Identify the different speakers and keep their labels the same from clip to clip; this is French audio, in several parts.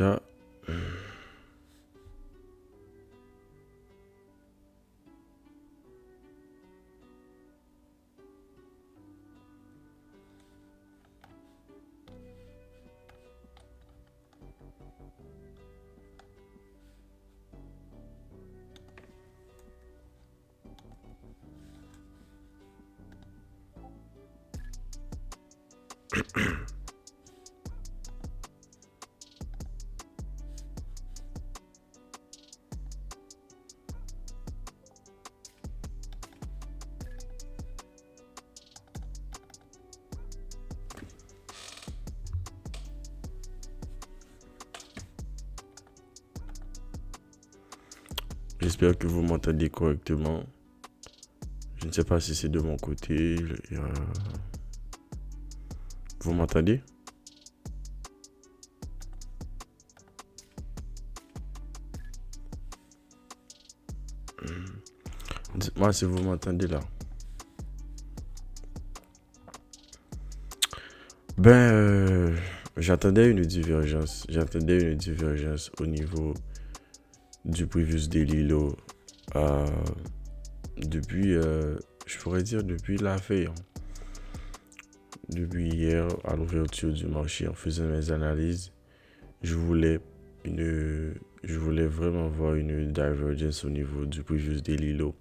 Speaker 1: Déjà, j'espère que vous m'entendez correctement. Je ne sais pas si c'est de mon côté. Vous m'entendez? Dites-moi si vous m'entendez là. J'attendais une divergence. J'attendais une divergence au niveau du Previous Daily Low. Depuis, je pourrais dire depuis la veille. Depuis hier, à l'ouverture du marché, en faisant mes analyses, je voulais vraiment voir une divergence au niveau du Previous Daily Low,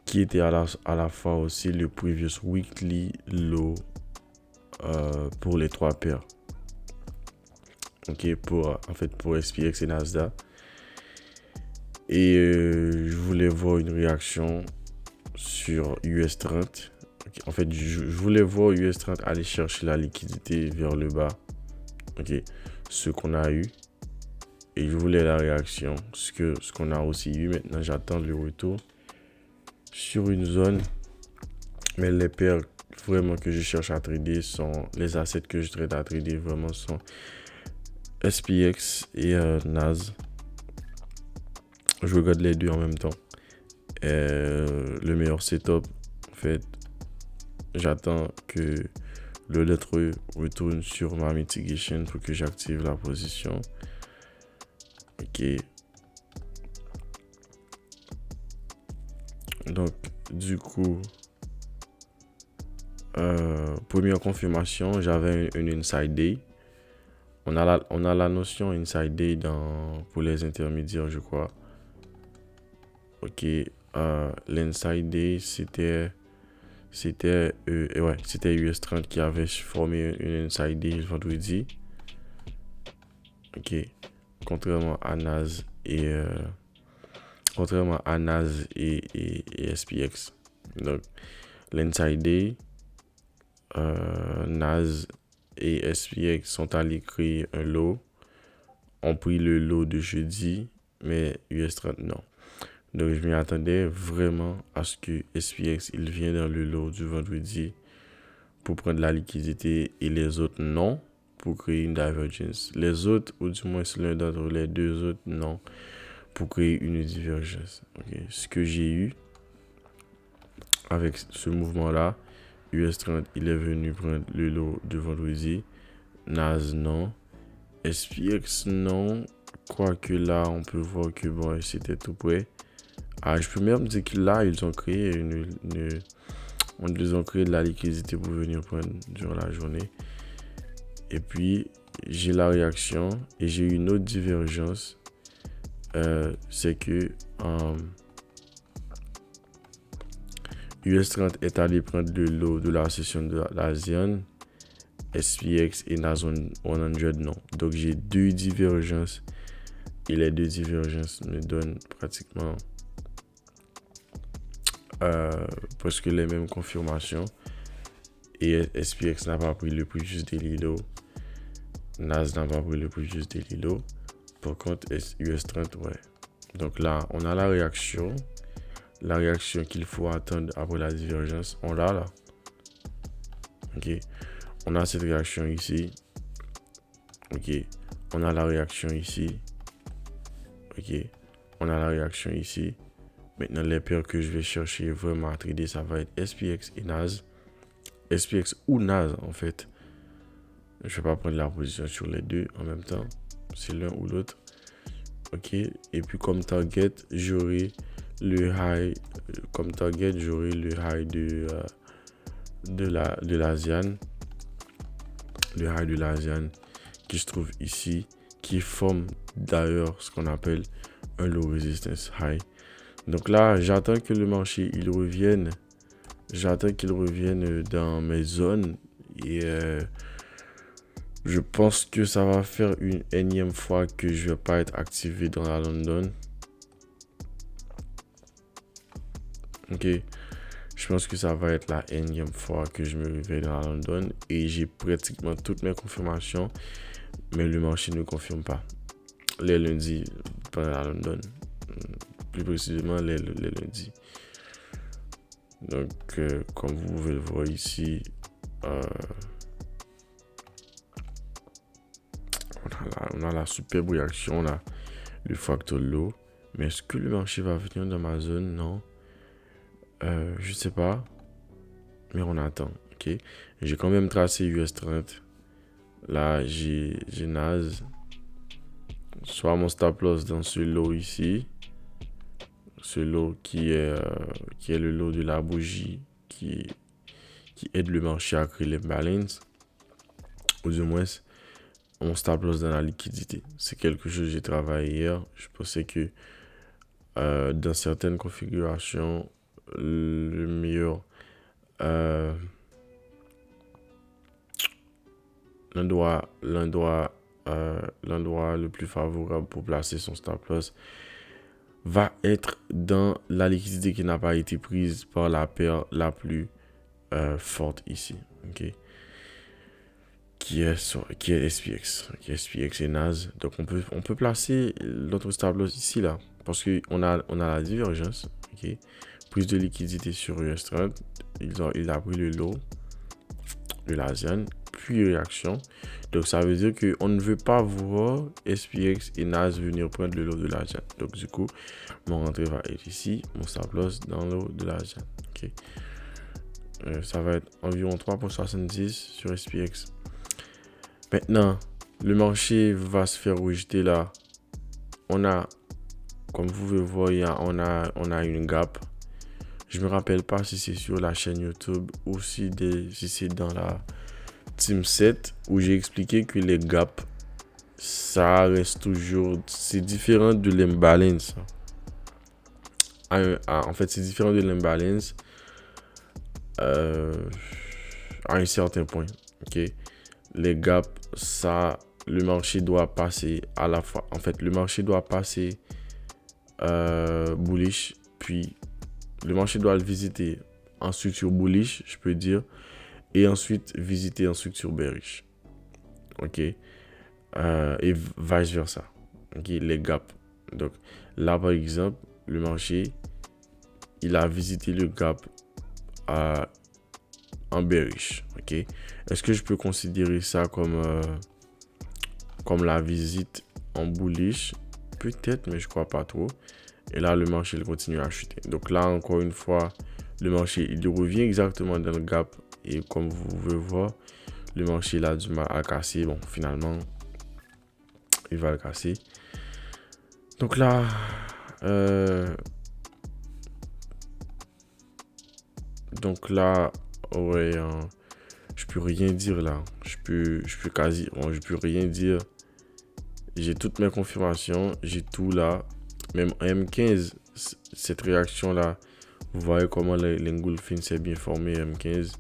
Speaker 1: qui était à la fois aussi le Previous Weekly Low pour les trois paires. Ok, pour SPX et Nasdaq. Et je voulais voir une réaction sur US 30. Okay. En fait, je voulais voir US 30 aller chercher la liquidité vers le bas. Ok, ce qu'on a eu. Et je voulais la réaction, ce qu'on a aussi eu. Maintenant, j'attends le retour sur une zone. Mais les paires vraiment que je cherche à trader sont les assets que je traite à trader vraiment sont SPX et NAS. Je regarde les deux en même temps. Le meilleur setup, en fait, j'attends que le lettre retourne sur ma mitigation pour que j'active la position. Ok. Donc, du coup, première confirmation, j'avais une inside day. On a la notion inside day pour les intermédiaires, je crois. Ok, l'inside day, c'était US 30 qui avait formé une inside day le vendredi. Ok, contrairement à NAS et SPX. Donc, l'inside day, NAS et SPX sont allés créer un lot, ont pris le lot de jeudi, mais US 30 non. Donc, je m'y attendais vraiment à ce que SPX il vienne dans le lot du vendredi pour prendre la liquidité et les autres non, pour créer une divergence. Les autres, ou du moins l'un d'entre les deux autres, non, pour créer une divergence. Okay. Ce que j'ai eu avec ce mouvement-là, US 30, il est venu prendre le lot de vendredi. NAS, non. SPX, non. Quoique là, on peut voir que bon, c'était tout près. Je peux même dire que là, ils ont créé ils ont créé de la liquidité pour venir prendre durant la journée. Et puis, j'ai la réaction et j'ai eu une autre divergence. C'est que US 30 est allé prendre le lot de la session de l'ASEAN, SPX et NAS 100 non. Donc, j'ai deux divergences et les deux divergences me donnent pratiquement presque les mêmes confirmations. Et SPX n'a pas pris le prix juste des Lilo. NAS n'a pas pris le prix juste des Lilo. Par contre, US 30, ouais. Donc là, on a la réaction. La réaction qu'il faut attendre après la divergence. On l'a là. Ok. On a cette réaction ici. Ok. On a la réaction ici. Ok. On a la réaction ici. Maintenant, les paires que je vais chercher vraiment à trader, ça va être SPX et NAS. SPX ou NAS, en fait. Je ne vais pas prendre la position sur les deux en même temps. C'est l'un ou l'autre. OK. Et puis comme target, j'aurai le high. Comme target, j'aurai le high de l'ASIAN. Le high de l'ASIAN qui se trouve ici, qui forme d'ailleurs ce qu'on appelle un low resistance high. Donc là, j'attends que le marché il revienne. J'attends qu'il revienne dans mes zones. Et je pense que ça va faire une énième fois que je vais pas être activé dans la London. Ok. Je pense que ça va être la énième fois que je me réveille dans la London. Et j'ai pratiquement toutes mes confirmations. Mais le marché ne confirme pas. Les lundis pendant la London. Plus précisément les lundis. Donc, comme vous pouvez le voir ici, on a la superbe réaction, on a le facteur low. Mais est-ce que le marché va venir dans ma zone? Non. Je sais pas. Mais on attend. Ok. J'ai quand même tracé US30. Là, j'ai NAS. Soit mon stop loss dans ce lot ici. Ce lot qui est le lot de la bougie qui aide le marché à créer les balances. Ou du moins, mon stop loss dans la liquidité. C'est quelque chose que j'ai travaillé hier. Je pensais que dans certaines configurations, le meilleur l'endroit le plus favorable pour placer son stop loss va être dans la liquidité qui n'a pas été prise par la paire la plus forte ici, ok, qui est SPX, SPX et NAS. Donc on peut placer notre stop loss ici là, parce que on a la divergence, ok, prise de liquidité sur US30, il a pris le lot de l'ASIAN, puis réaction. Donc ça veut dire qu'on ne veut pas voir SPX et NAS venir prendre le lot de l'ASIAN. Donc du coup, mon rentrée va être ici, mon stop loss dans le lot de l'ASIAN. Ok. Ça va être environ 3,70 sur SPX. Maintenant, le marché va se faire rejeter là. On a, comme vous pouvez voir, on a une gap. Je me rappelle pas si c'est sur la chaîne YouTube ou si c'est dans la Team 7 où j'ai expliqué que les gaps, ça reste toujours, c'est différent de l'imbalance. En fait, c'est différent de l'imbalance à un certain point. Ok, les gaps, ça, le marché doit passer à la fois. En fait, le marché doit passer bullish, puis le marché doit le visiter en structure bullish, je peux dire, et ensuite visiter en structure bearish. Ok. Et vice versa. Ok, les gaps. Donc là, par exemple, le marché, il a visité le gap en bearish. Ok. Est-ce que je peux considérer ça comme la visite en bullish? Peut-être, mais je crois pas trop. Et là, le marché, il continue à chuter. Donc là, encore une fois, le marché, il revient exactement dans le gap. Et comme vous pouvez voir, le marché, il a du mal à casser. Bon, finalement, il va le casser. Donc là, ouais, je peux rien dire là. Je peux rien dire. J'ai toutes mes confirmations, j'ai tout là. Même M15, cette réaction là, vous voyez comment l'engulfing s'est bien formé M15.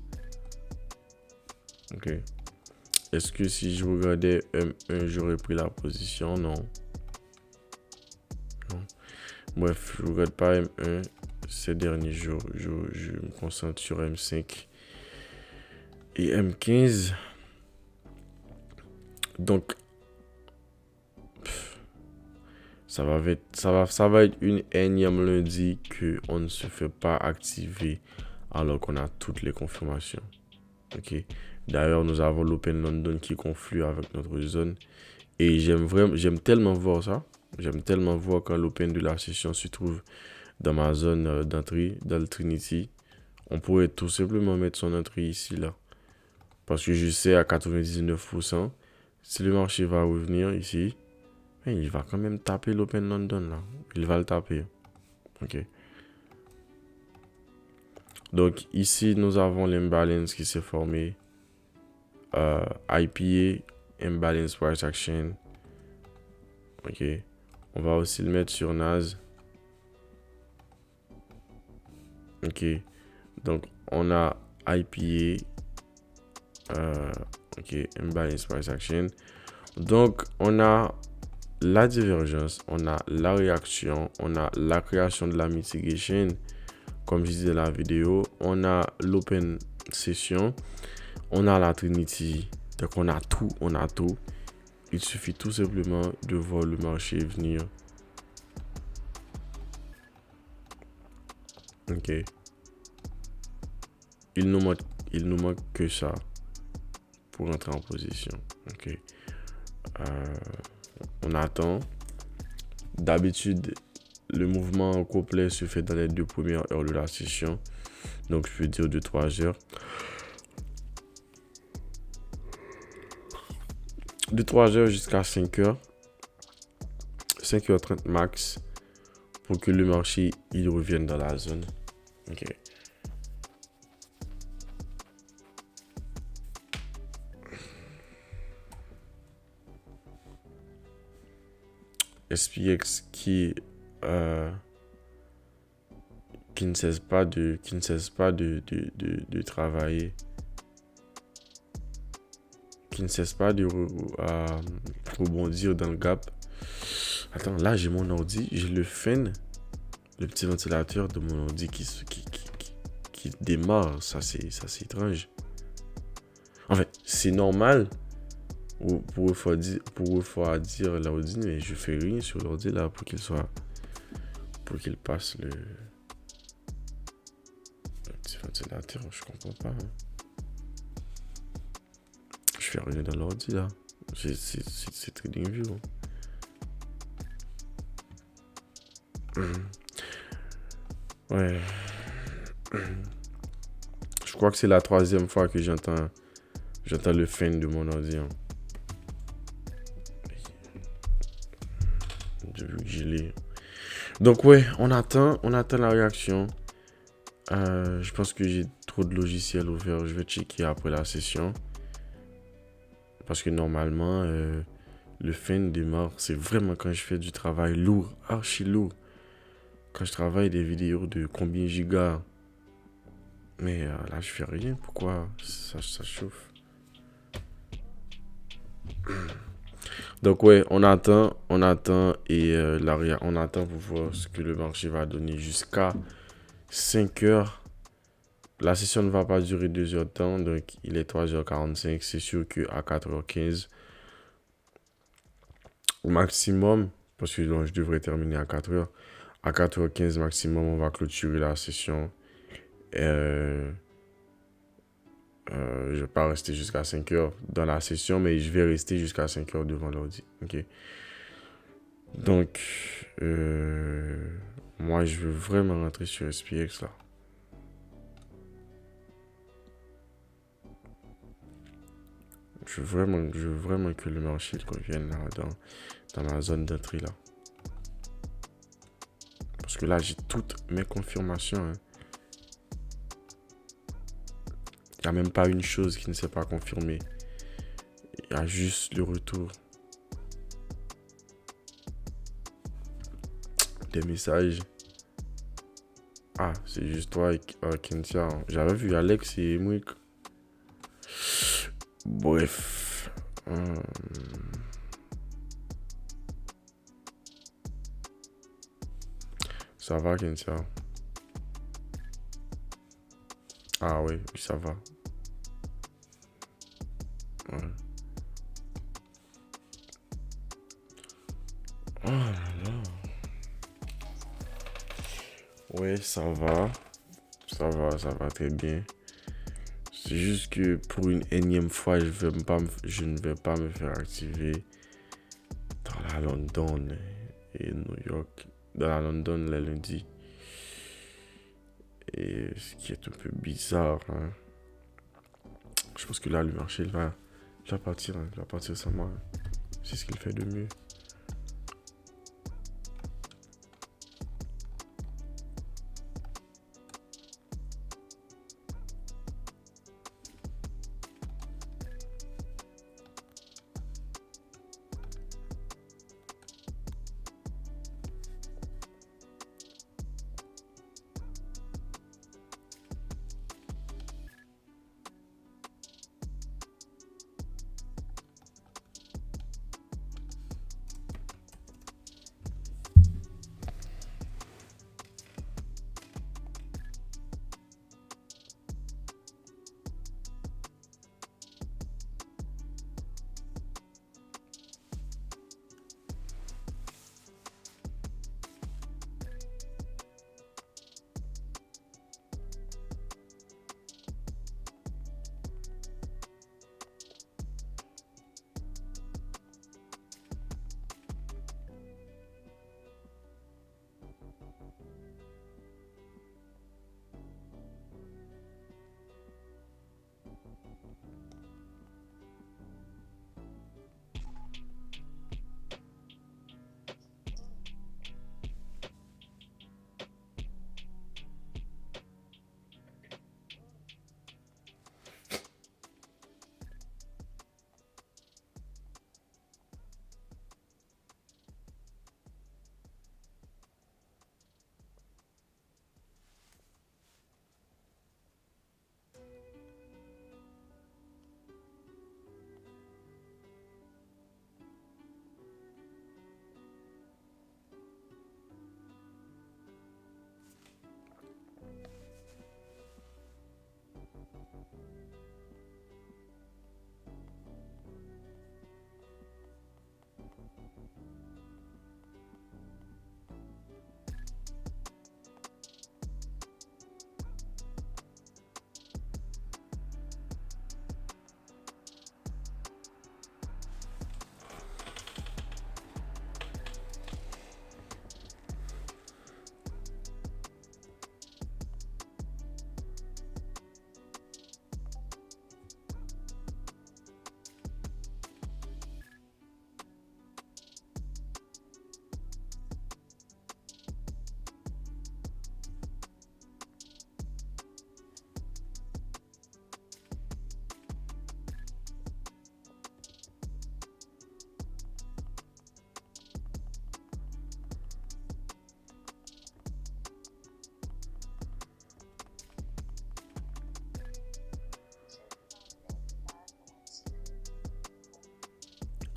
Speaker 1: Ok. Est-ce que si je regardais M1, j'aurais pris la position? Non. Bref, je ne regarde pas M1 ces derniers jours. Je me concentre sur M5 et M15. Donc, ça va être une énième lundi qu'on ne se fait pas activer alors qu'on a toutes les confirmations. Ok. D'ailleurs, nous avons l'Open London qui conflue avec notre zone. Et j'aime tellement voir ça. J'aime tellement voir quand l'Open de la session se trouve dans ma zone d'entrée, dans le Trinity. On pourrait tout simplement mettre son entrée ici, là. Parce que je sais à 99%, si le marché va revenir ici, Mais il va quand même taper l'Open London là. Il va le taper. Ok. Donc ici, nous avons l'imbalance qui s'est formé. IPA, Imbalance Price Action. Ok. On va aussi le mettre sur NAS. Ok. Donc on a IPA. Ok. Imbalance Price Action. Donc on a la divergence, on a la réaction, on a la création de la mitigation, comme je disais dans la vidéo, on a l'open session, on a la Trinity. Donc on a tout, on a tout. Il suffit tout simplement de voir le marché venir. Ok. Il nous manque que ça pour entrer en position. Ok. On attend. D'habitude, le mouvement complet se fait dans les 2 premières heures de la session. Donc, je peux dire de 3 heures. De 3 heures jusqu'à 5 heures. 5h30 max. Pour que le marché, il revienne dans la zone. Ok. SPX qui ne cesse pas de travailler, qui ne cesse pas de rebondir dans le gap. Attends, là j'ai mon ordi, j'ai le fan, le petit ventilateur de mon ordi qui démarre. Ça c'est étrange. En fait, c'est normal pour refroidir l'ordi, mais je fais rien sur l'ordi là pour qu'il passe le petit ventilateur. Je comprends pas. Je fais rien dans l'ordi là. C'est TradingView. Ouais. Je crois que c'est la 3e fois que j'entends le fan de mon ordi. Depuis que je l'ai. Donc ouais, on attend la réaction. Je pense que j'ai trop de logiciels ouverts. Je vais checker après la session. Parce que normalement, le fan démarre. C'est vraiment quand je fais du travail lourd, archi lourd. Quand je travaille des vidéos de combien gigas. Mais là, je fais rien. Pourquoi ça chauffe? Donc ouais, on attend et on attend pour voir ce que le marché va donner jusqu'à 5 heures. La session ne va pas durer 2 heures de temps, donc il est 3h45. C'est sûr qu'à 4h15 au maximum, parce que je devrais terminer à 4h. À 4h15 maximum, on va clôturer la session. Je vais pas rester jusqu'à 5 heures dans la session, mais je vais rester jusqu'à 5 heures devant l'ordi. Ok. Donc, moi, je veux vraiment rentrer sur SPX là. Je veux vraiment que le marché revienne là dans ma zone d'entrée là. Parce que là, j'ai toutes mes confirmations. Hein. Il n'y a même pas une chose qui ne s'est pas confirmée. Il y a juste le retour. Des messages. Ah, c'est juste toi et Kentia. J'avais vu Alex et Mouik. Bref. Ça va, Kentia? Ah oui, ça va. Ouais. Oh là là. Ouais, ça va. Ça va très bien. C'est juste que pour une énième fois, je ne vais pas me faire activer dans la London et New York. Dans la London le lundi. Et ce qui est un peu bizarre. Hein. Je pense que là, le marché il va partir. Hein. Il va partir sans moi. C'est ce qu'il fait de mieux.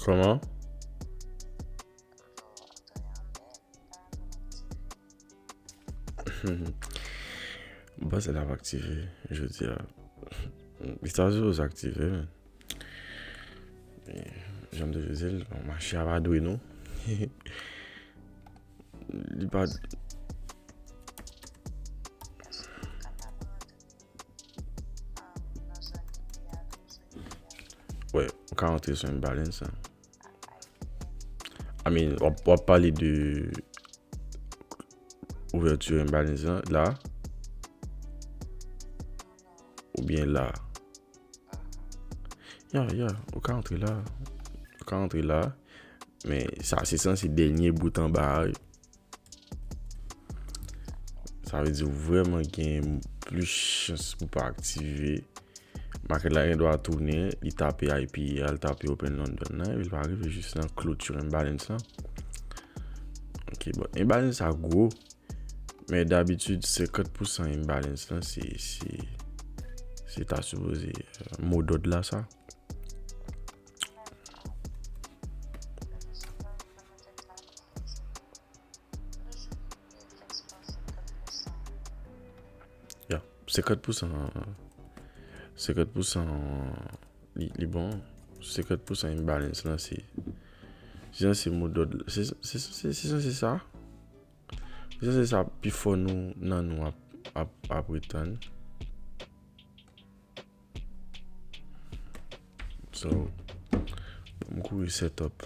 Speaker 1: Comment? Bah, c'est là pour activer. Je veux dire, il s'agit aux activer. J'aime de dire, on marche à Badoué, non? Il pas. Ouais, on peut rentrer sur une balance. On va parler de ouverture une balance là, ou bien là. On peut rentrer là. On peut rentrer là. Mais ça, c'est ça, c'est le dernier bout en bas. Ça veut dire vraiment qu'il y a plus de chance pour pas activer. Marqué là, il doit tourner, il tape IP, il tape Open London. Il va arriver juste dans clôture un balance. Ok, bon, un balance à gros. Mais d'habitude, 50% un balance là, c'est ta supposé mot d'ordre là, ça. Yeah, 50%. 50% les bon. 50% un balance là, c'est mot d'ordre. C'est ça. C'est ça, puis faut nous prétendre. So, pour me courir setup.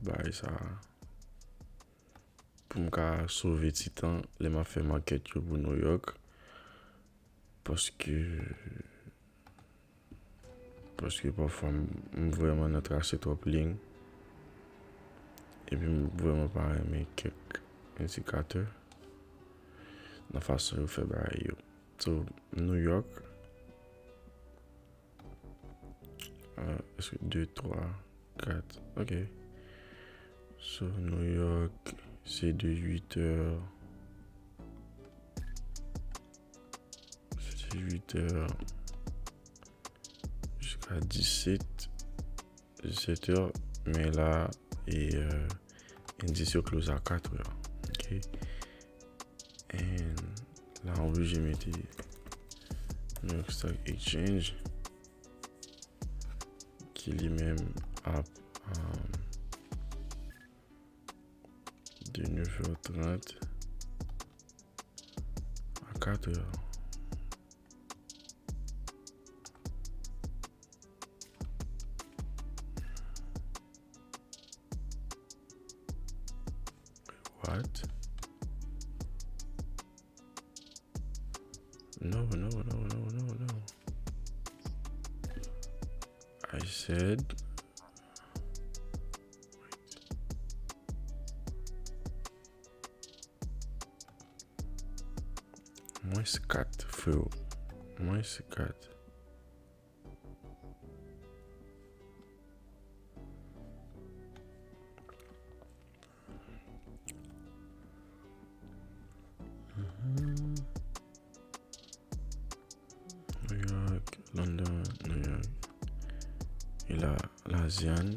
Speaker 1: Bah, ça. Pour me sauver Titan, les m'a fait market pour New York. Parce que parfois, vraiment notre assez trop ligne. Et puis, vraiment pas aimer quelques indicateurs. La façon de faire bah, yo. So, New York. Est-ce que 2, 3, 4. Ok. So, New York, c'est de 8h. C'est de 8h jusqu'à 17h. Mais là, indice close à 4h. Ok. Et là, on veut j'ai mis New York Stock Exchange qui lui-même a de 9h30 à 4h. What? No. I said -4, frérot. -4. New York, London, New York. Et là, l'Asian,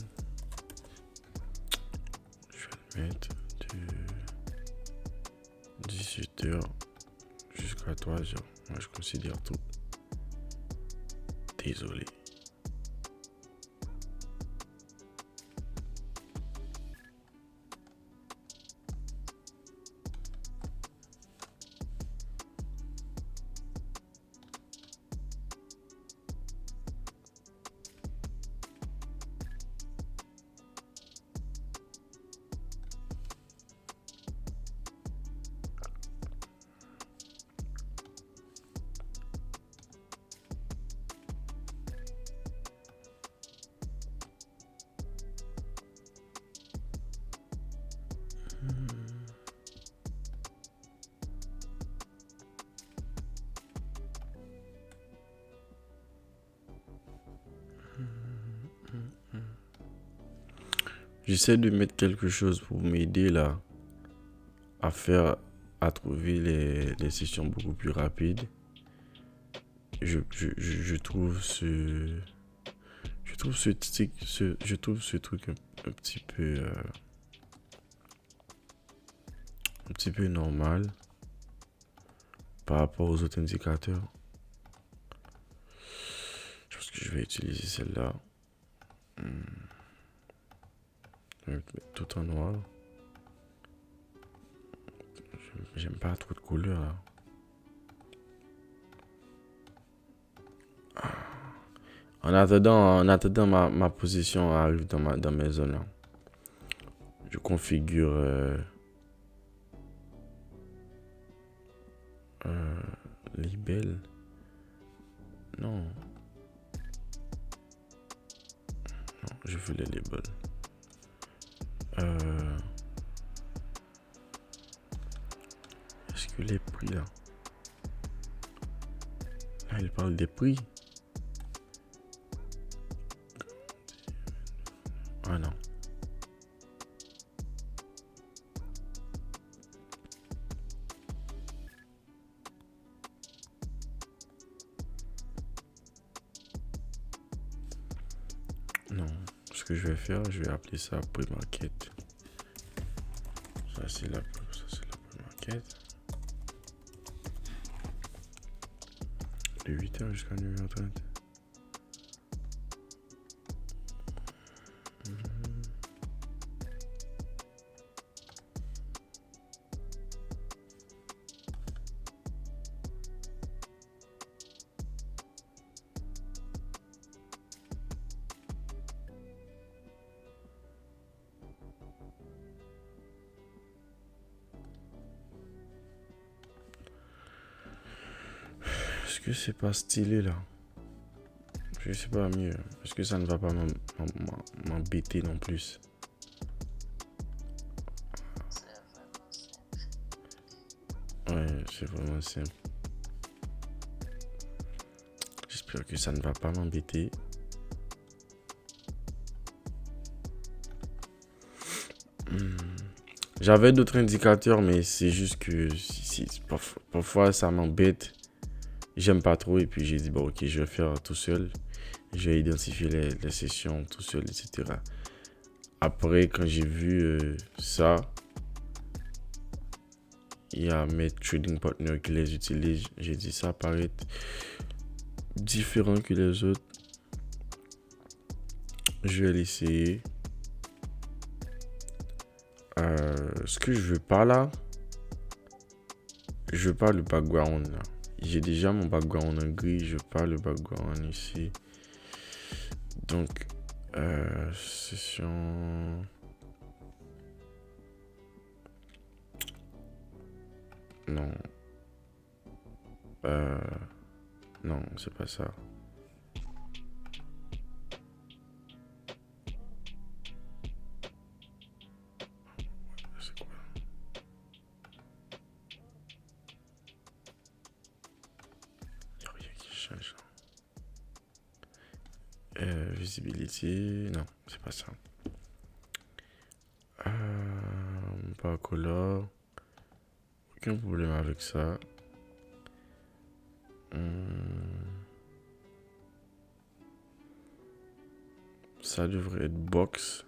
Speaker 1: je vais le mettre de 18h jusqu'à 3h. Moi, je considère tout. Désolé. J'essaie de mettre quelque chose pour m'aider là à trouver les sessions beaucoup plus rapides. Je trouve trouve je trouve ce truc un petit peu normal par rapport aux autres indicateurs. Je pense que je vais utiliser celle-là. Je vais mettre tout en noir. J'aime pas trop de couleurs là. En attendant ma position arrive dans mes zones là. Je configure label. Non, je veux les labels. Est-ce que les prix là? Là, il parle des prix. Ah non. Non. Ce que je vais faire, je vais appeler ça pré-market. Ça c'est la pré-market. De 8h jusqu'à 9h30. Est-ce que c'est pas stylé là? Je sais pas mieux. Est-ce que ça ne va pas m'embêter non plus? Ouais, c'est vraiment simple. J'espère que ça ne va pas m'embêter. J'avais d'autres indicateurs, mais c'est juste que parfois ça m'embête. J'aime pas trop et puis j'ai dit, bon ok, je vais faire tout seul. Je vais identifier les sessions tout seul, etc. Après, quand j'ai vu ça, il y a mes trading partners qui les utilisent. J'ai dit, ça paraît différent que les autres. Je vais l'essayer. Ce que je veux pas là, je veux pas le background là. J'ai déjà mon background en gris, je veux pas le background ici. Donc, session... Non. Non, c'est pas ça. C'est quoi? Il n'y a rien qui change. Visibility, non, c'est pas ça. Pas color. Aucun problème avec ça. Ça devrait être box.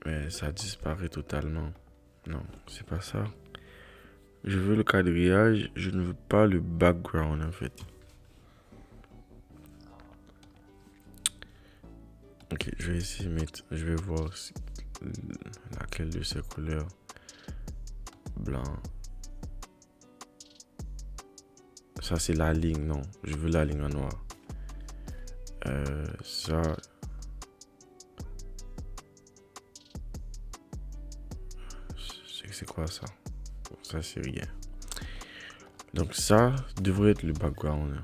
Speaker 1: Mais ça disparaît totalement. Non, c'est pas ça. Je veux le quadrillage, je ne veux pas le background en fait. Ok, je vais essayer de mettre, je vais voir laquelle de ces couleurs. Blanc. Ça c'est la ligne, non, je veux la ligne en noir. Ça. C'est quoi ça? Bon, ça c'est rien. Donc ça devrait être le background.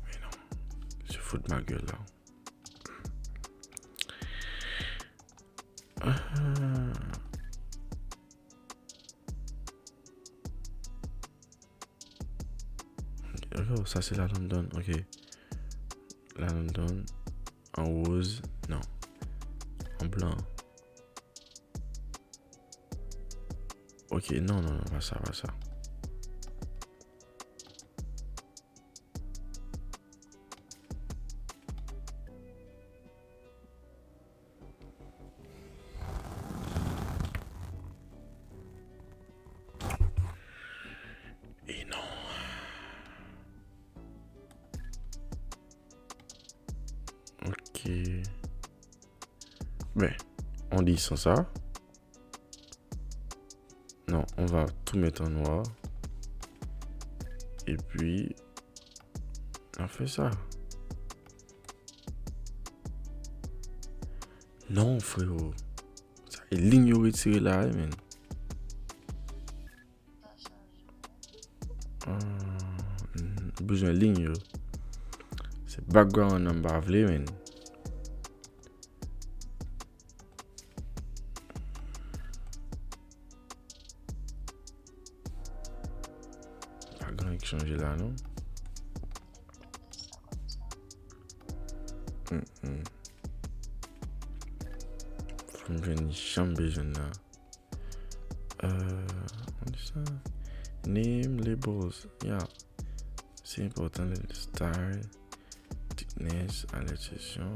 Speaker 1: Mais non, je fous de ma gueule là. Oh, ça c'est la London, ok. La London en rose, non. En blanc. Ok, non, pas ça, pas ça. Ben, on dit sans ça. Non, on va tout mettre en noir. Et puis, on fait ça. Non, frérot. Ça est ligne retirée là, man. Besoin de ligne. C'est background number avlé, man. Pas grand qui change là, non? Faut me venir chambre jeune là. On dit ça. Name labels. Yeah. C'est important le style. Thickness à la session.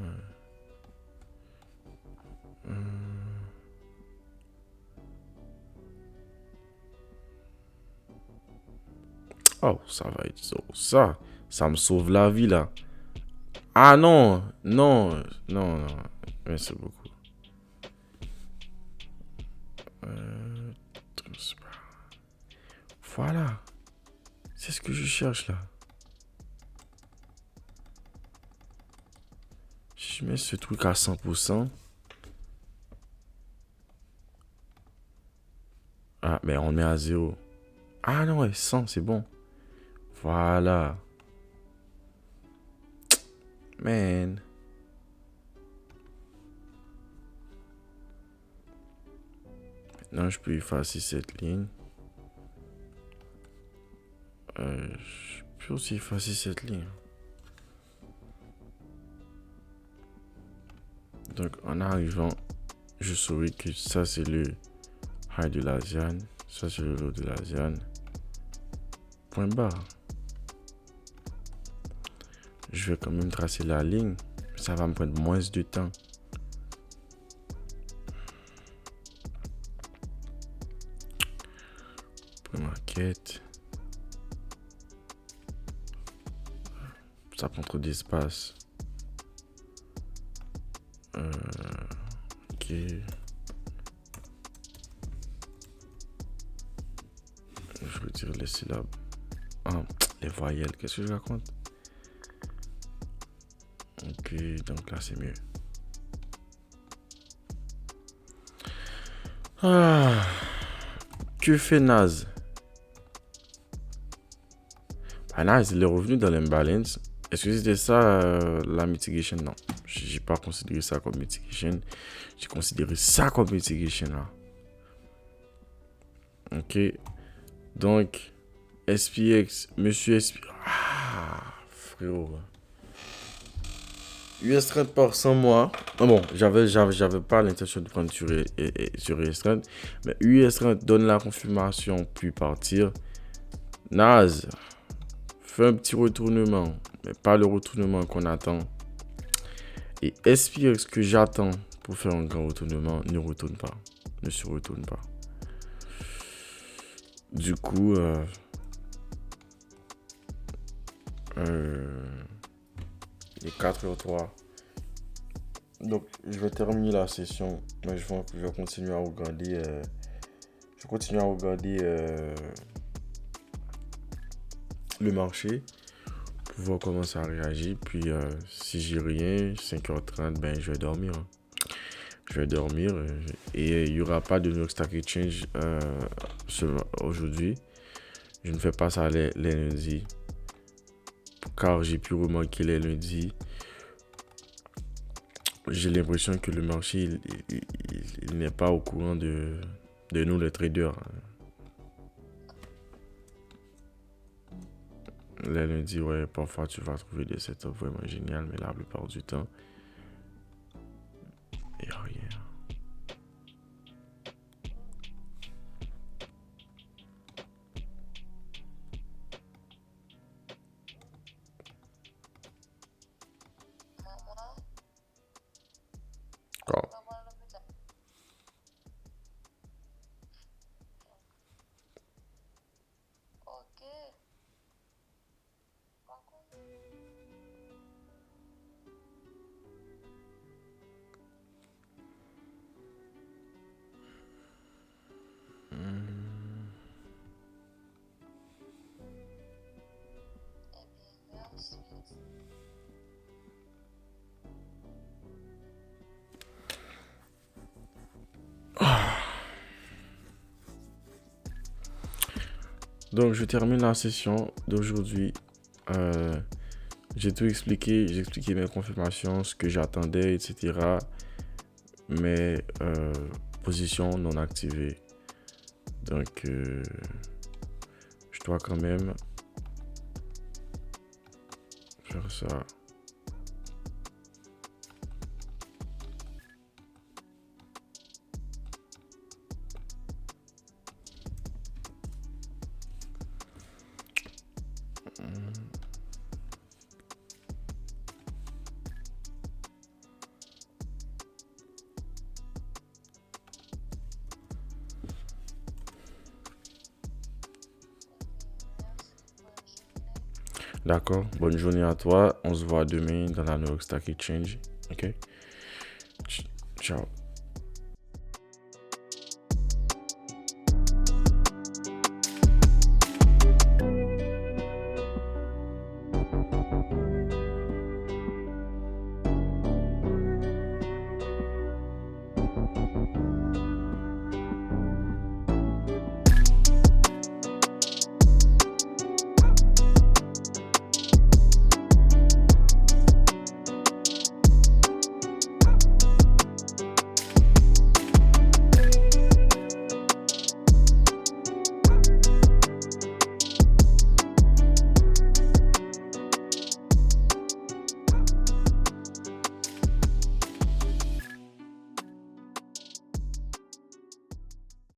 Speaker 1: Oh, ça va être ça. Ça me sauve la vie là. Ah non, non, non, non. Merci beaucoup. Voilà. C'est ce que je cherche là. Si je mets ce truc à 100%. Ah, mais on met à 0. Ah non, ouais, 100, c'est bon. Voilà. Man. Maintenant, je peux effacer cette ligne. Je peux aussi effacer cette ligne. Donc, en arrivant, je saurai que ça, c'est le high de l'ASIAN. Ça, c'est le low de l'ASIAN. Point barre. Je vais quand même tracer la ligne. Ça va me prendre moins de temps. Maquette. Ça prend trop d'espace. Ok. Je retire les syllabes. Ah, les voyelles. Qu'est-ce que je raconte? Ok, donc là c'est mieux. Ah, que fait Naz? Bah, Naz, il est revenu dans l'imbalance. Est-ce que c'était ça la mitigation? Non, j'ai pas considéré ça comme mitigation. J'ai considéré ça comme mitigation là. Ok, donc SPX, monsieur SPX. Ah, frérot. US30 par 100 mois. Ah bon, j'avais pas l'intention de prendre sur US30. Mais US30 donne la confirmation puis partir. Naz, fais un petit retournement. Mais pas le retournement qu'on attend. Et SPX que j'attends pour faire un grand retournement ne retourne pas. Ne se retourne pas. Du coup, il est 4h03. Donc, je vais terminer la session. Mais je vais continuer à regarder. Le marché pour voir comment ça réagit. Puis, si j'ai rien, 5h30, ben, je vais dormir. Je vais dormir. Et il n'y aura pas de New York Stock Exchange aujourd'hui. Je ne fais pas ça les lundis. Car j'ai pu remarquer les lundis. J'ai l'impression que le marché il n'est pas au courant de nous, les traders. Les lundis, ouais, parfois tu vas trouver des setups vraiment géniaux, mais la plupart du temps, il n'y a rien. Quoi? Donc, je termine la session d'aujourd'hui. J'ai tout expliqué. J'ai expliqué mes confirmations, ce que j'attendais, etc. Mes positions non activées. Donc, je dois quand même faire ça. D'accord. Bonne journée à toi. On se voit demain dans la New York Stock Exchange. OK? Ciao.